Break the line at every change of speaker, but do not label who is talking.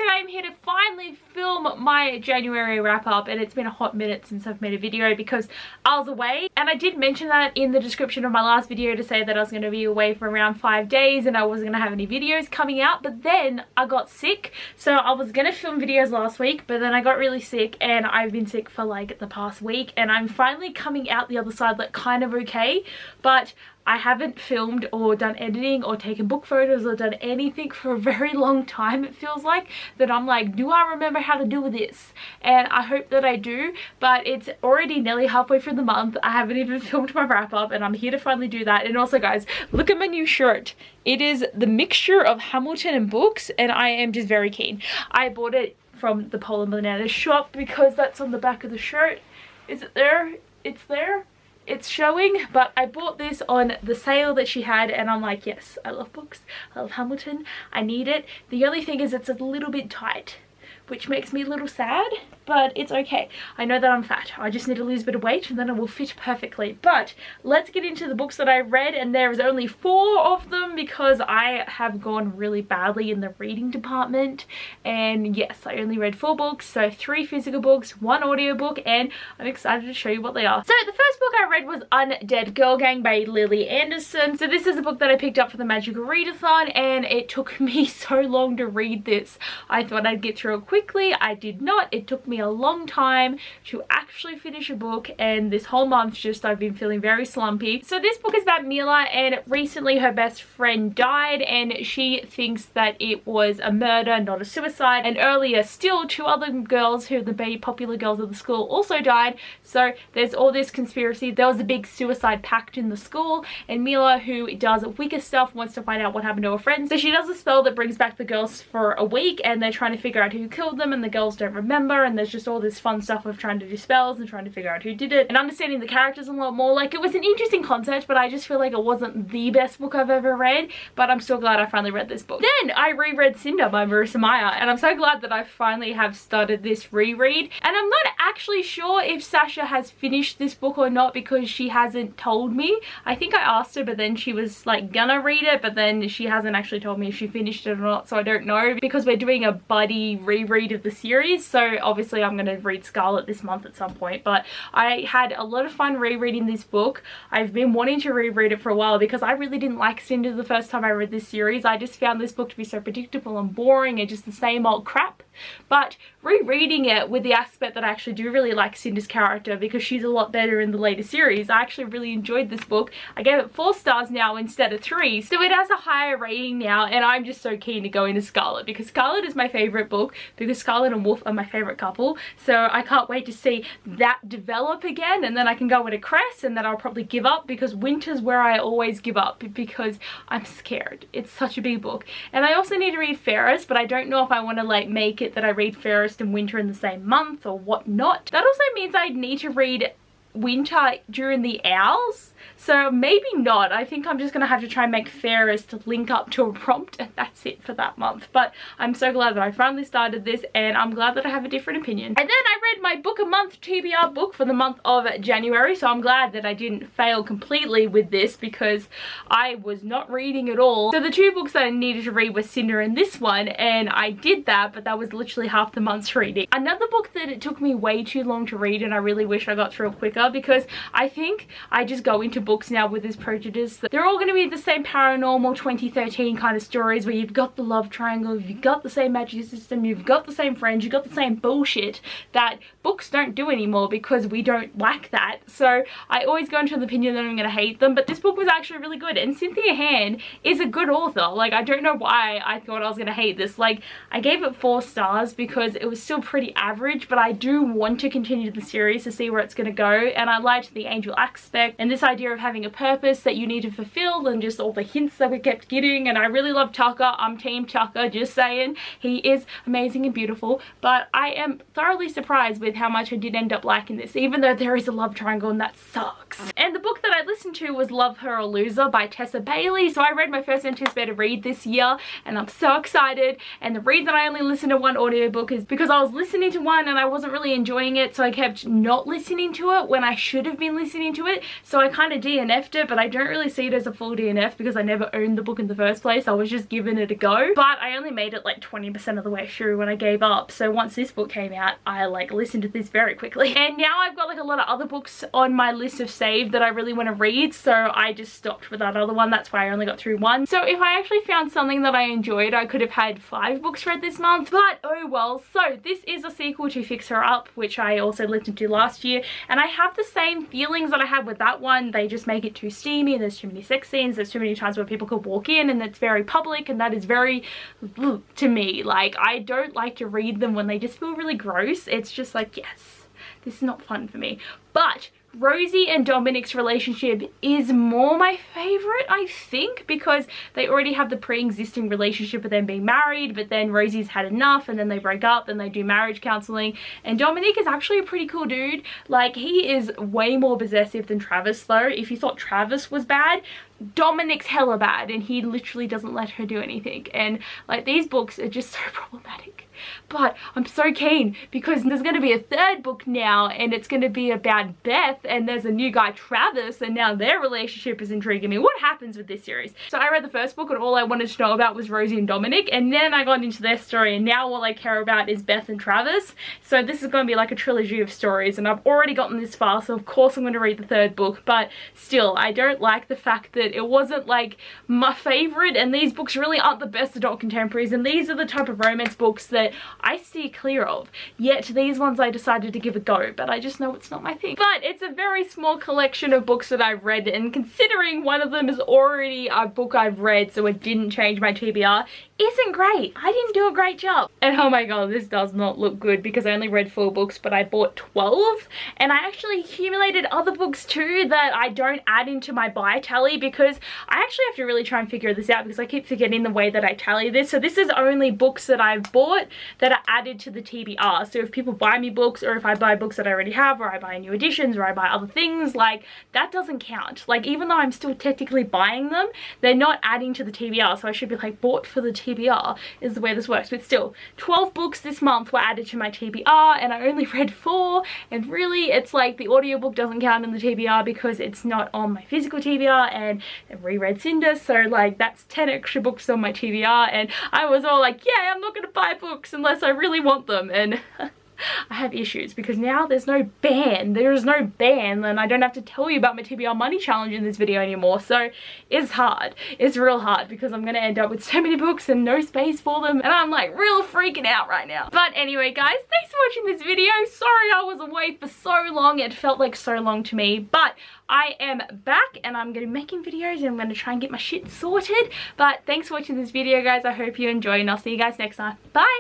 today I'm here to finally film my January wrap up, and it's been a hot minute since I've made a video because I was away, and I did mention that in the description of my last video to say that I was going to be away for around 5 days and I wasn't going to have any videos coming out. But then I got sick, so I was going to film videos last week, but then I got really sick and I've been sick for like the past week, and I'm finally coming out the other side like kind of okay, but I haven't filmed or done editing or taken book photos or done anything for a very long time. It feels like that I'm like, do I remember how to do this? And I hope that I do, but it's already nearly halfway through the month. I haven't even filmed my wrap up, and I'm here to finally do that. And also guys, look at my new shirt. It is the mixture of Hamilton and books, and I am just very keen. I bought it from the Polar Banana shop because that's on the back of the shirt. Is it there? It's there. It's showing, but I bought this on the sale that she had, and I'm like, yes, I love books, I love Hamilton, I need it. The only thing is it's a little bit tight, which makes me a little sad, but it's okay. I know that I'm fat. I just need to lose a bit of weight and then it will fit perfectly. But let's get into the books that I read, and there's only 4 of them because I have gone really badly in the reading department. And yes, I only read 4 books, so 3 physical books, 1 audiobook, and I'm excited to show you what they are. So the first book I read was Undead Girl Gang by Lily Anderson. So this is a book that I picked up for the Magical Readathon, and it took me so long to read this. I thought I'd get through it quickly. I did not. It took me a long time to actually finish a book, and this whole month just I've been feeling very slumpy. So this book is about Mila, and recently her best friend died, and she thinks that it was a murder, not a suicide. And earlier still 2 other girls who are the popular girls of the school also died. So there's all this conspiracy. There was a big suicide pact in the school, and Mila, who does Wicca stuff, wants to find out what happened to her friends. So she does a spell that brings back the girls for a week, and they're trying to figure out who killed them, and the girls don't remember, and there's just all this fun stuff of trying to do spells and trying to figure out who did it and understanding the characters a lot more. Like, it was an interesting concept, but I just feel like it wasn't the best book I've ever read, but I'm so glad I finally read this book. Then I reread Cinder by Marissa Meyer, and I'm so glad that I finally have started this reread. And I'm not actually sure if Sasha has finished this book or not because she hasn't told me. I think I asked her, but then she was like gonna read it, but then she hasn't actually told me if she finished it or not, so I don't know, because we're doing a buddy reread of the series. So obviously I'm going to read Scarlet this month at some point, but I had a lot of fun rereading this book. I've been wanting to reread it for a while because I really didn't like Cinder the first time I read this series. I just found this book to be so predictable and boring and just the same old crap. But rereading it with the aspect that I actually do really like Cinder's character because she's a lot better in the later series, I actually really enjoyed this book. I gave it 4 stars now instead of 3, so it has a higher rating now, and I'm just so keen to go into Scarlet because Scarlet is my favorite book, because Scarlet and Wolf are my favorite couple. So I can't wait to see that develop again, and then I can go into Cress, and then I'll probably give up because Winter's where I always give up because I'm scared. It's such a big book. And I also need to read Fairest, but I don't know if I want to like make it that I read Fairest and Winter in the same month or whatnot. That also means I need to read Winter during the Owls, so maybe not. I think I'm just gonna have to try and make Fairest to link up to a prompt, and that's it for that month. But I'm so glad that I finally started this, and I'm glad that I have a different opinion. And then I read my Book a Month TBR book for the month of January, so I'm glad that I didn't fail completely with this because I was not reading at all. So the 2 books that I needed to read were Cinder and this one, and I did that, but that was literally half the month's reading. Another book that it took me way too long to read, and I really wish I got through quicker, because I think I just go into books now with this prejudice that they're all going to be the same paranormal 2013 kind of stories where you've got the love triangle, you've got the same magic system, you've got the same friends, you've got the same bullshit that books don't do anymore because we don't like that. So I always go into the opinion that I'm going to hate them, but this book was actually really good, and Cynthia Hand is a good author. Like, I don't know why I thought I was going to hate this. Like, I gave it 4 stars because it was still pretty average, but I do want to continue the series to see where it's going to go. And I liked the angel aspect and this idea of having a purpose that you need to fulfill, and just all the hints that we kept getting. And I really love Tucker. I'm team Tucker, just saying. He is amazing and beautiful, but I am thoroughly surprised with how much I did end up liking this, even though there is a love triangle and that sucks. And the book that I listened to was Love Her or Loser by Tessa Bailey. So I read my first anticipated read this year, and I'm so excited. And the reason I only listened to 1 audiobook is because I was listening to one and I wasn't really enjoying it, so I kept not listening to it when when I should have been listening to it, so I kind of DNF'd it, but I don't really see it as a full DNF because I never owned the book in the first place. I was just giving it a go, but I only made it like 20% of the way through when I gave up. So once this book came out, I like listened to this very quickly, and now I've got like a lot of other books on my list of saved that I really want to read, so I just stopped with that other one. That's why I only got through one. So if I actually found something that I enjoyed, I could have had 5 books read this month, but oh well. So this is a sequel to Fix Her Up, which I also listened to last year, and I have the same feelings that I had with that one. They just make it too steamy, there's too many sex scenes, there's too many times where people could walk in, and it's very public, and that is very to me. Like, I don't like to read them when they just feel really gross. It's just like, yes, this is not fun for me. But Rosie and Dominic's relationship is more my favorite, I think, because they already have the pre-existing relationship of them being married, but then Rosie's had enough and then they break up and they do marriage counseling, and Dominic is actually a pretty cool dude. Like, he is way more possessive than Travis though. If you thought Travis was bad, Dominic's hella bad, and he literally doesn't let her do anything, and like, these books are just so problematic. But I'm so keen because there's going to be a 3rd book now, and it's going to be about Beth, and there's a new guy, Travis, and now their relationship is intriguing me. What happens with this series? So I read the first book and all I wanted to know about was Rosie and Dominic, and then I got into their story, and now all I care about is Beth and Travis. So this is going to be like a trilogy of stories, and I've already gotten this far, so of course I'm going to read the 3rd book. But still, I don't like the fact that it wasn't like my favorite, and these books really aren't the best adult contemporaries, and these are the type of romance books that I steer clear of. Yet these ones I decided to give a go, but I just know it's not my thing. But it's a very small collection of books that I've read, and considering one of them is already a book I've read, so it didn't change my TBR, isn't great. I didn't do a great job. And oh my god, this does not look good because I only read 4 books, but I bought 12, and I actually accumulated other books too that I don't add into my buy tally, because I actually have to really try and figure this out because I keep forgetting the way that I tally this. So this is only books that I've bought that are added to the TBR. So if people buy me books, or if I buy books that I already have, or I buy new editions, or I buy other things, like, that doesn't count. Like, even though I'm still technically buying them, they're not adding to the TBR. So I should be like, bought for the TBR is the way this works. But still, 12 books this month were added to my TBR, and I only read 4, and really it's like the audiobook doesn't count in the TBR because it's not on my physical TBR, and I reread Cinder, so like that's 10 extra books on my TBR, and I was all like, yeah, I'm not gonna buy books unless I really want them. And I have issues because now there's no ban. There is no ban, and I don't have to tell you about my TBR money challenge in this video anymore. So it's hard. It's real hard because I'm gonna end up with so many books and no space for them, and I'm like real freaking out right now. But anyway guys, thanks for watching this video. Sorry I was away for so long. It felt like so long to me, but I am back and I'm gonna be making videos and I'm gonna try and get my shit sorted. But thanks for watching this video guys. I hope you enjoy, and I'll see you guys next time. Bye.